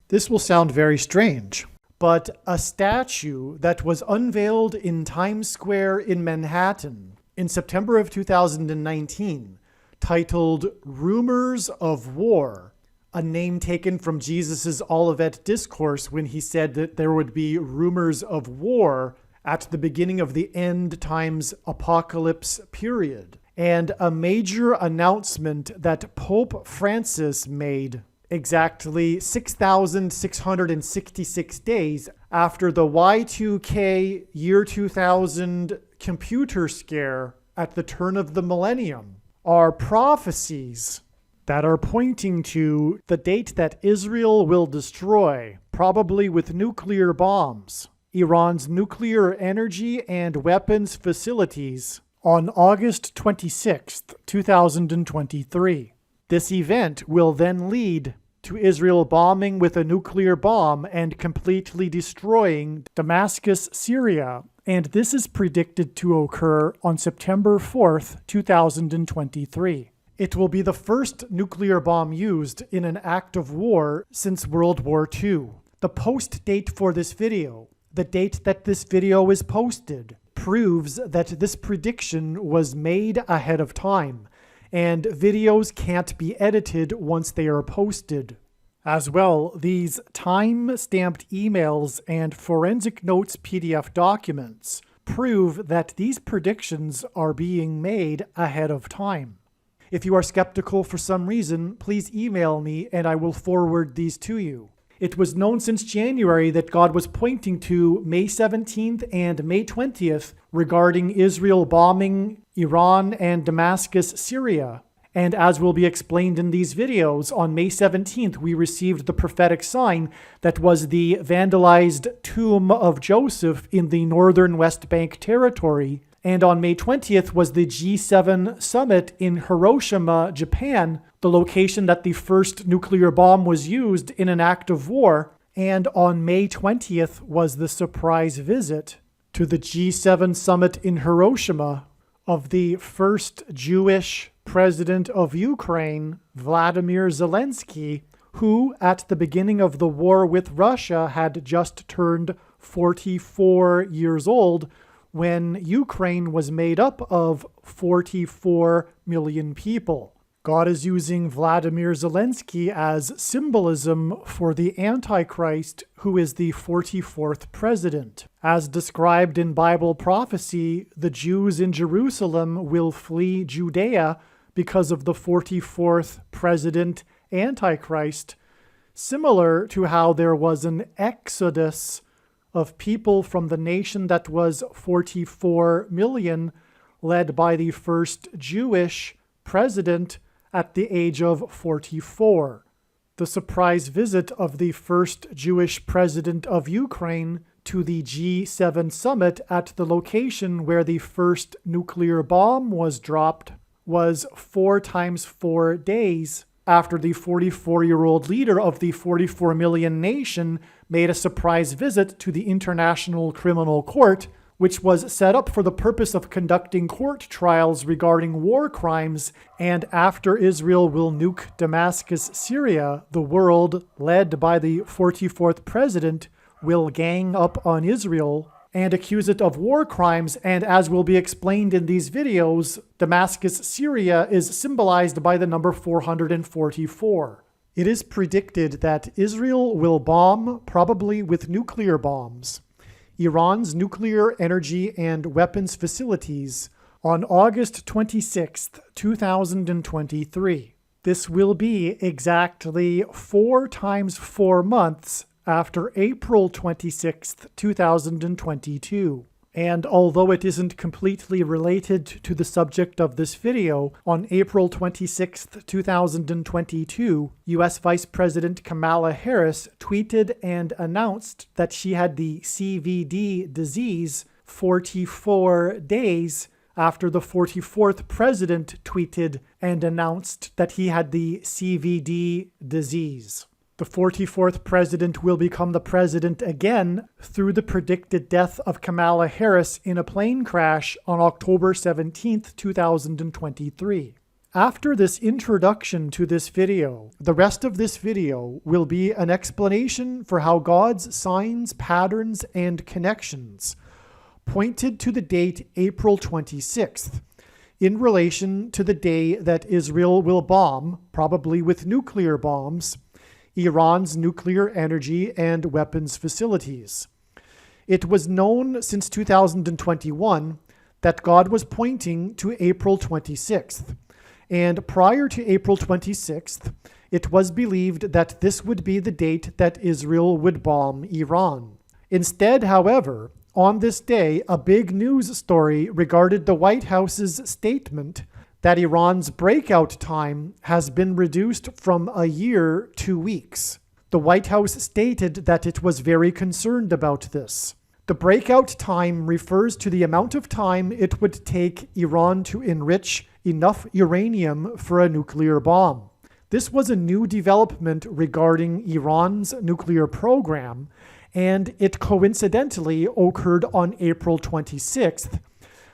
This will sound very strange, but a statue that was unveiled in Times Square in Manhattan in September of 2019, titled Rumors of War, a name taken from Jesus' Olivet Discourse when he said that there would be rumors of war at the beginning of the end times apocalypse period, and a major announcement that Pope Francis made exactly 6,666 days after the Y2K year 2000 computer scare at the turn of the millennium are prophecies that are pointing to the date that Israel will destroy, probably with nuclear bombs, Iran's nuclear energy and weapons facilities on August 26, 2023. This event will then lead to Israel bombing with a nuclear bomb and completely destroying Damascus, Syria, and this is predicted to occur on September 4th, 2023. It will be the first nuclear bomb used in an act of war since World War II. The post date for this video, the date that this video is posted, proves that this prediction was made ahead of time, and videos can't be edited once they are posted. As well, these time-stamped emails and forensic notes PDF documents prove that these predictions are being made ahead of time. If you are skeptical for some reason, please email me and I will forward these to you. It was known since January that God was pointing to May 17th and May 20th regarding Israel bombing Iran and Damascus, Syria. And as will be explained in these videos, on May 17th we received the prophetic sign that was the vandalized tomb of Joseph in the northern West Bank territory. And on May 20th was the G7 summit in Hiroshima, Japan, the location that the first nuclear bomb was used in an act of war. And on May 20th was the surprise visit to the G7 summit in Hiroshima of the first Jewish president of Ukraine, Vladimir Zelensky, who at the beginning of the war with Russia had just turned 44 years old, when Ukraine was made up of 44 million people. God is using Vladimir Zelensky as symbolism for the Antichrist, who is the 44th president. As described in Bible prophecy, the Jews in Jerusalem will flee Judea because of the 44th president Antichrist, similar to how there was an exodus of people from the nation that was 44 million, led by the first Jewish president at the age of 44. The surprise visit of the first Jewish president of Ukraine to the G7 summit at the location where the first nuclear bomb was dropped was 4 times 4 days after the 44-year-old leader of the 44 million nation made a surprise visit to the International Criminal Court, which was set up for the purpose of conducting court trials regarding war crimes. And after Israel will nuke Damascus, Syria, the world, led by the 44th president, will gang up on Israel and accuse it of war crimes. And as will be explained in these videos, Damascus, Syria is symbolized by the number 444. It is predicted that Israel will bomb, probably with nuclear bombs, Iran's nuclear energy and weapons facilities on August 26, 2023. This will be exactly 4 times 4 months after April 26, 2022. And although it isn't completely related to the subject of this video, on April 26, 2022, U.S. Vice President Kamala Harris tweeted and announced that she had the CVD disease 44 days after the 44th president tweeted and announced that he had the CVD disease. The 44th president will become the president again through the predicted death of Kamala Harris in a plane crash on October 17, 2023. After this introduction to this video, the rest of this video will be an explanation for how God's signs, patterns, and connections pointed to the date April 26th in relation to the day that Israel will bomb, probably with nuclear bombs, Iran's nuclear energy and weapons facilities. It was known since 2021 that God was pointing to April 26th. And prior to April 26th, it was believed that this would be the date that Israel would bomb Iran. Instead, however, on this day, a big news story regarded the White House's statement that Iran's breakout time has been reduced from a year to weeks. The White House stated that it was very concerned about this. The breakout time refers to the amount of time it would take Iran to enrich enough uranium for a nuclear bomb. This was a new development regarding Iran's nuclear program, and it coincidentally occurred on April 26th,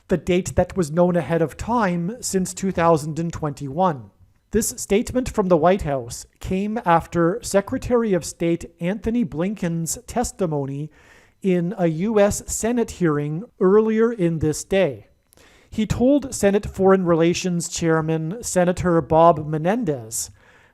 the date that was known ahead of time since 2021. This statement from the White House came after Secretary of State Anthony Blinken's testimony in a U.S. Senate hearing earlier in this day. He told Senate Foreign Relations Chairman Senator Bob Menendez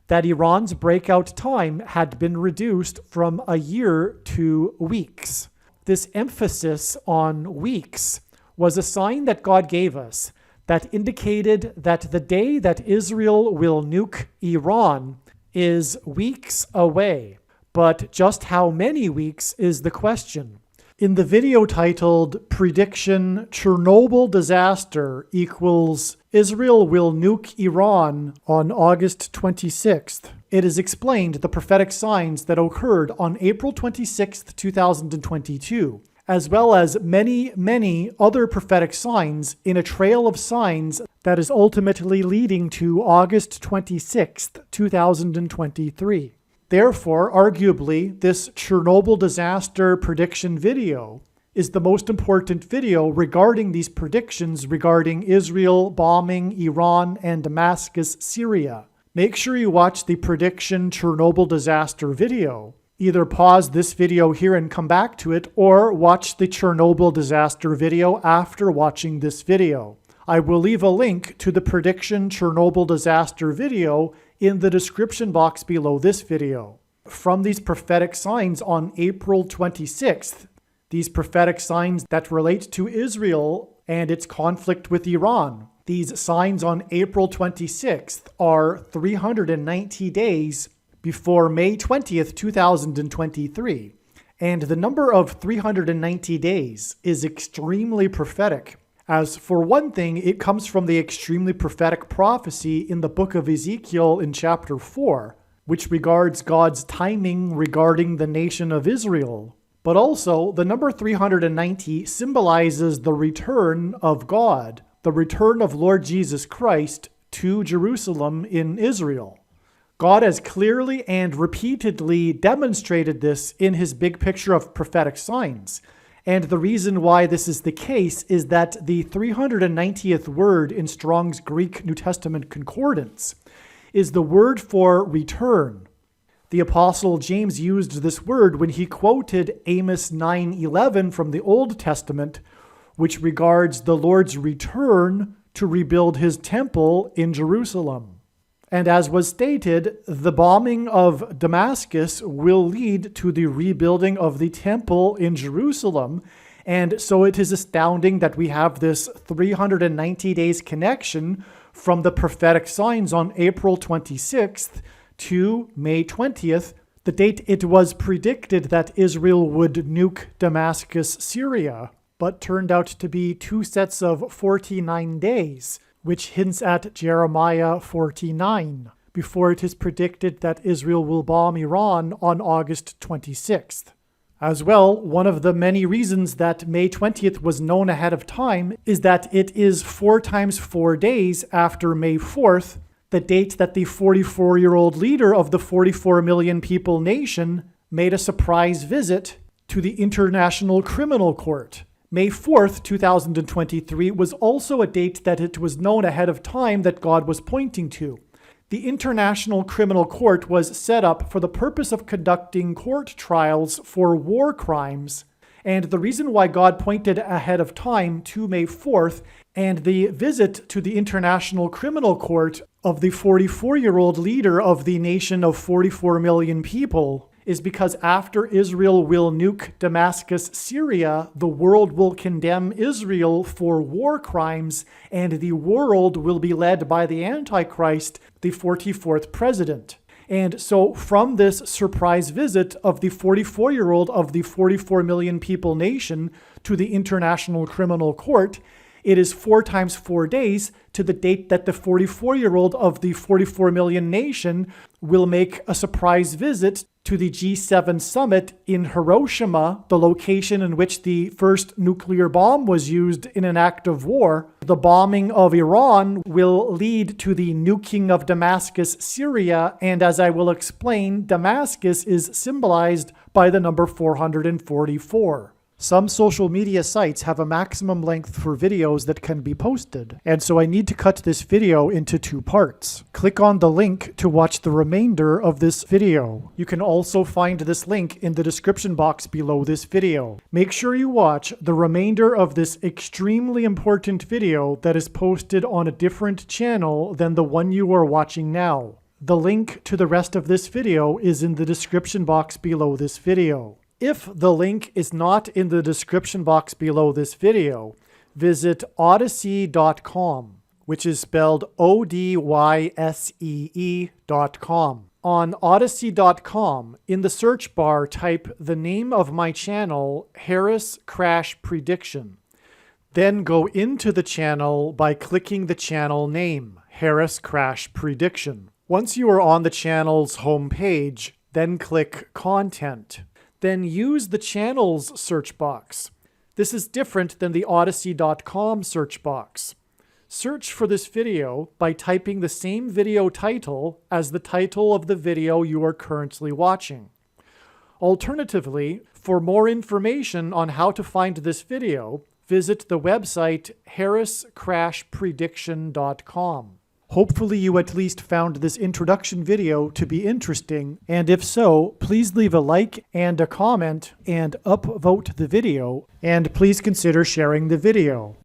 that Iran's breakout time had been reduced from a year to weeks. This emphasis on weeks was a sign that God gave us that indicated that the day that Israel will nuke Iran is weeks away. But just how many weeks is the question. In the video titled Prediction Chernobyl Disaster equals Israel will nuke Iran on August 26th, it is explained the prophetic signs that occurred on April 26th, 2022, as well as many other prophetic signs in a trail of signs that is ultimately leading to August 26th, 2023. Therefore, arguably, this Chernobyl disaster prediction video is the most important video regarding these predictions regarding Israel bombing Iran and Damascus, Syria. Make sure you watch the prediction Chernobyl disaster video. Either pause this video here and come back to it, or watch the Chernobyl disaster video after watching this video. I will leave a link to the prediction Chernobyl disaster video in the description box below this video. From these prophetic signs on April 26th, these prophetic signs that relate to Israel and its conflict with Iran, these signs on April 26th are 390 days before May 20th, 2023. And the number of 390 days is extremely prophetic. As for one thing, it comes from the extremely prophetic prophecy in the book of Ezekiel in chapter 4, which regards God's timing regarding the nation of Israel. But also, the number 390 symbolizes the return of God, the return of Lord Jesus Christ to Jerusalem in Israel. God has clearly and repeatedly demonstrated this in his big picture of prophetic signs. And the reason why this is the case is that the 390th word in Strong's Greek New Testament Concordance is the word for return. The Apostle James used this word when he quoted Amos 9:11 from the Old Testament, which regards the Lord's return to rebuild his temple in Jerusalem. And as was stated, the bombing of Damascus will lead to the rebuilding of the temple in Jerusalem. And so it is astounding that we have this 390 days connection from the prophetic signs on April 26th to May 20th, the date it was predicted that Israel would nuke Damascus, Syria, but turned out to be two sets of 49 days, which hints at Jeremiah 49, before it is predicted that Israel will bomb Iran on August 26th. As well, one of the many reasons that May 20th was known ahead of time is that it is 4 times 4 days after May 4th, the date that the 44-year-old leader of the 44 million people nation made a surprise visit to the International Criminal Court. May 4th, 2023 was also a date that it was known ahead of time that God was pointing to. The International Criminal Court was set up for the purpose of conducting court trials for war crimes. And the reason why God pointed ahead of time to May 4th and the visit to the International Criminal Court of the 44-year-old leader of the nation of 44 million people is because after Israel will nuke Damascus, Syria, the world will condemn Israel for war crimes, and the world will be led by the Antichrist, the 44th president. And so from this surprise visit of the 44-year-old of the 44 million people nation to the International Criminal Court, it is 4 times 4 days to the date that the 44-year-old of the 44 million nation will make a surprise visit to the G7 summit in Hiroshima, the location in which the first nuclear bomb was used in an act of war. The bombing of Iran will lead to the nuking of Damascus, Syria, and as I will explain, Damascus is symbolized by the number 444. Some social media sites have a maximum length for videos that can be posted, and so I need to cut this video into 2 parts. Click on the link to watch the remainder of this video. You can also find this link in the description box below this video. Make sure you watch the remainder of this extremely important video that is posted on a different channel than the one you are watching now. The link to the rest of this video is in the description box below this video. If the link is not in the description box below this video, visit odyssey.com, which is spelled ODYSEE.com. On odyssey.com, in the search bar, type the name of my channel, Harris Crash Prediction. Then go into the channel by clicking the channel name, Harris Crash Prediction. Once you are on the channel's homepage, then click Content. Then use the channel's search box. This is different than the odyssey.com search box. Search for this video by typing the same video title as the title of the video you are currently watching. Alternatively, for more information on how to find this video, visit the website harriscrashprediction.com. Hopefully you at least found this introduction video to be interesting, and if so, please leave a like and a comment and upvote the video, and please consider sharing the video.